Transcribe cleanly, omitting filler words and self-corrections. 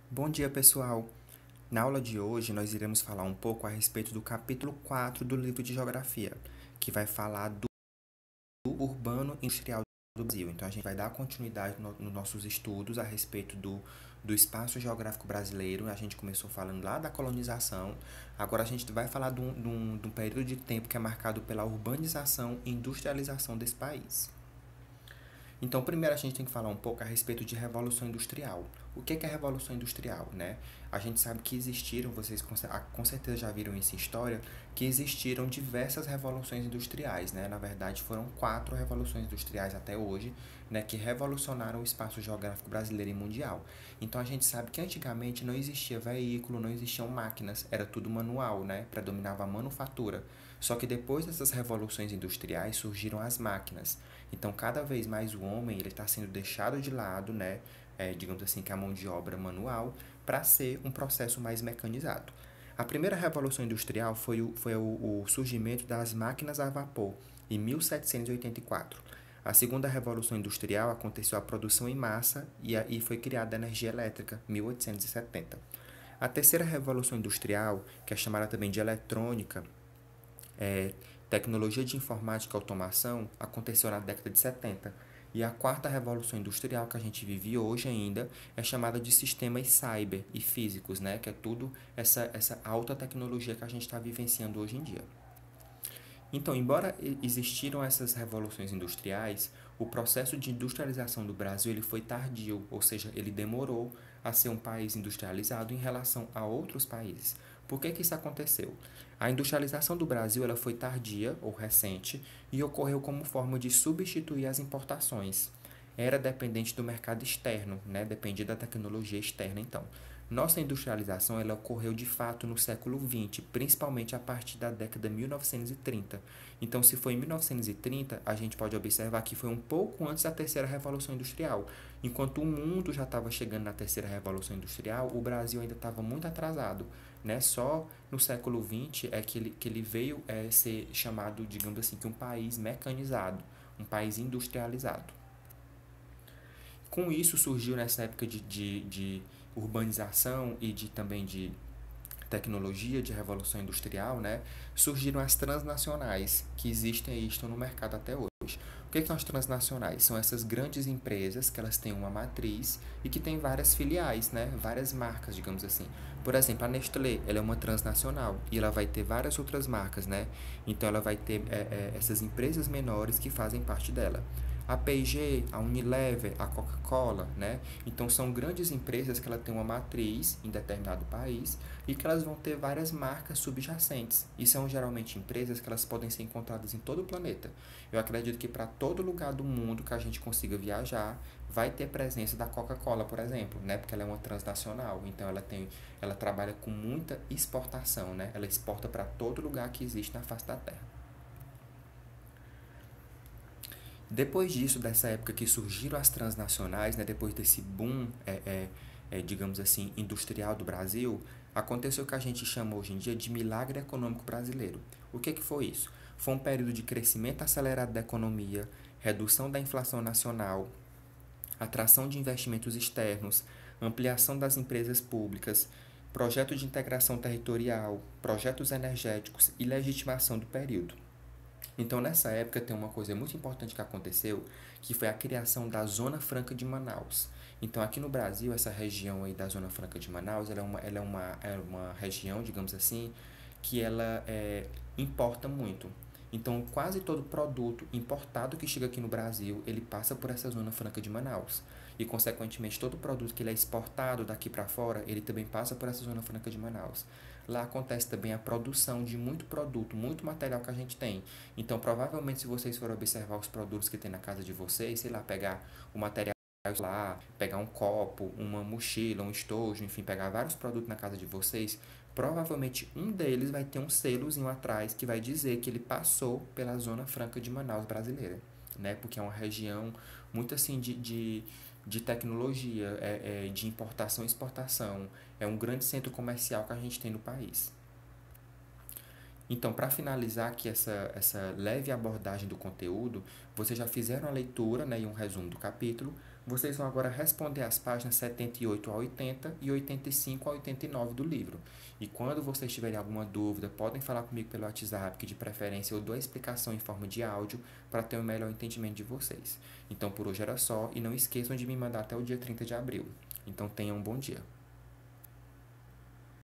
Bom dia, pessoal! Na aula de hoje, nós iremos falar um pouco a respeito do capítulo 4 do livro de Geografia, que vai falar do urbano industrial do Brasil. Então, a gente vai dar continuidade nos nossos estudos a respeito do espaço geográfico brasileiro. A gente começou falando lá da colonização, agora a gente vai falar de um período de tempo que é marcado pela urbanização e industrialização desse país. Então, primeiro a gente tem que falar um pouco a respeito de Revolução Industrial. O que é a Revolução Industrial, né? A gente sabe que existiram, vocês com certeza já viram isso em história, que existiram diversas revoluções industriais, né? Na verdade, foram 4 revoluções industriais até hoje, né, que revolucionaram o espaço geográfico brasileiro e mundial. Então, a gente sabe que antigamente não existia veículo, não existiam máquinas, era tudo manual, né? Predominava a manufatura. Só que depois dessas revoluções industriais surgiram as máquinas. Então, cada vez mais o homem ele está sendo deixado de lado, né? Digamos assim, que a mão de obra manual, para ser um processo mais mecanizado. A primeira revolução industrial foi o surgimento das máquinas a vapor, em 1784. A segunda revolução industrial aconteceu a produção em massa e aí foi criada a energia elétrica, 1870. A terceira revolução industrial, que é chamada também de eletrônica, é, tecnologia de informática e automação, aconteceu na década de 70. E a quarta revolução industrial que a gente vive hoje ainda é chamada de sistemas cyber e físicos, né? Que é tudo essa alta tecnologia que a gente está vivenciando hoje em dia. Então, embora existiram essas revoluções industriais, o processo de industrialização do Brasil ele foi tardio, ou seja, ele demorou a ser um país industrializado em relação a outros países. Por que isso aconteceu? A industrialização do Brasil ela foi tardia ou recente e ocorreu como forma de substituir as importações. Era dependente do mercado externo, né? Dependia da tecnologia externa, então. Nossa industrialização ela ocorreu de fato no século XX, principalmente a partir da década de 1930. Então, se foi em 1930, a gente pode observar que foi um pouco antes da terceira revolução industrial. Enquanto o mundo já estava chegando na terceira revolução industrial, o Brasil ainda estava muito atrasado. Né? Só no século XX é que ele veio ser chamado, digamos assim, que um país mecanizado, um país industrializado. Com isso surgiu nessa época de urbanização e também de tecnologia, de revolução industrial, né, surgiram as transnacionais, que existem e estão no mercado até hoje. O que são as transnacionais? São essas grandes empresas que elas têm uma matriz e que têm várias filiais, né, várias marcas, digamos assim. Por exemplo, a Nestlé, ela é uma transnacional e ela vai ter várias outras marcas, né? Então ela vai ter essas empresas menores que fazem parte dela. A P&G, a Unilever, a Coca-Cola, né? Então são grandes empresas que ela tem uma matriz em determinado país e que elas vão ter várias marcas subjacentes. E são geralmente empresas que elas podem ser encontradas em todo o planeta. Eu acredito que para todo lugar do mundo que a gente consiga viajar, vai ter presença da Coca-Cola, por exemplo, né? Porque ela é uma transnacional, então ela trabalha com muita exportação, né? Ela exporta para todo lugar que existe na face da Terra. Depois disso, dessa época que surgiram as transnacionais, né, depois desse boom, digamos assim, industrial do Brasil, aconteceu o que a gente chama hoje em dia de milagre econômico brasileiro. O que foi isso? Foi um período de crescimento acelerado da economia, redução da inflação nacional, atração de investimentos externos, ampliação das empresas públicas, projeto de integração territorial, projetos energéticos e legitimação do período. Então, nessa época, tem uma coisa muito importante que aconteceu, que foi a criação da Zona Franca de Manaus. Então, aqui no Brasil, essa região aí da Zona Franca de Manaus, ela é uma região, digamos assim, que ela importa muito. Então, quase todo produto importado que chega aqui no Brasil, ele passa por essa Zona Franca de Manaus. E, consequentemente, todo produto que ele é exportado daqui para fora, ele também passa por essa Zona Franca de Manaus. Lá acontece também a produção de muito produto, muito material que a gente tem. Então, provavelmente, se vocês forem observar os produtos que tem na casa de vocês, sei lá, pegar o material lá, pegar um copo, uma mochila, um estojo, enfim, pegar vários produtos na casa de vocês, provavelmente um deles vai ter um selozinho atrás que vai dizer que ele passou pela Zona Franca de Manaus brasileira, né? Porque é uma região muito assim de tecnologia, de importação e exportação. É um grande centro comercial que a gente tem no país. Então, para finalizar aqui essa leve abordagem do conteúdo, vocês já fizeram a leitura, né, e um resumo do capítulo. Vocês vão agora responder as páginas 78 a 80 e 85 a 89 do livro. E quando vocês tiverem alguma dúvida, podem falar comigo pelo WhatsApp, que de preferência eu dou a explicação em forma de áudio para ter um melhor entendimento de vocês. Então por hoje era só e não esqueçam de me mandar até o dia 30 de abril. Então tenham um bom dia.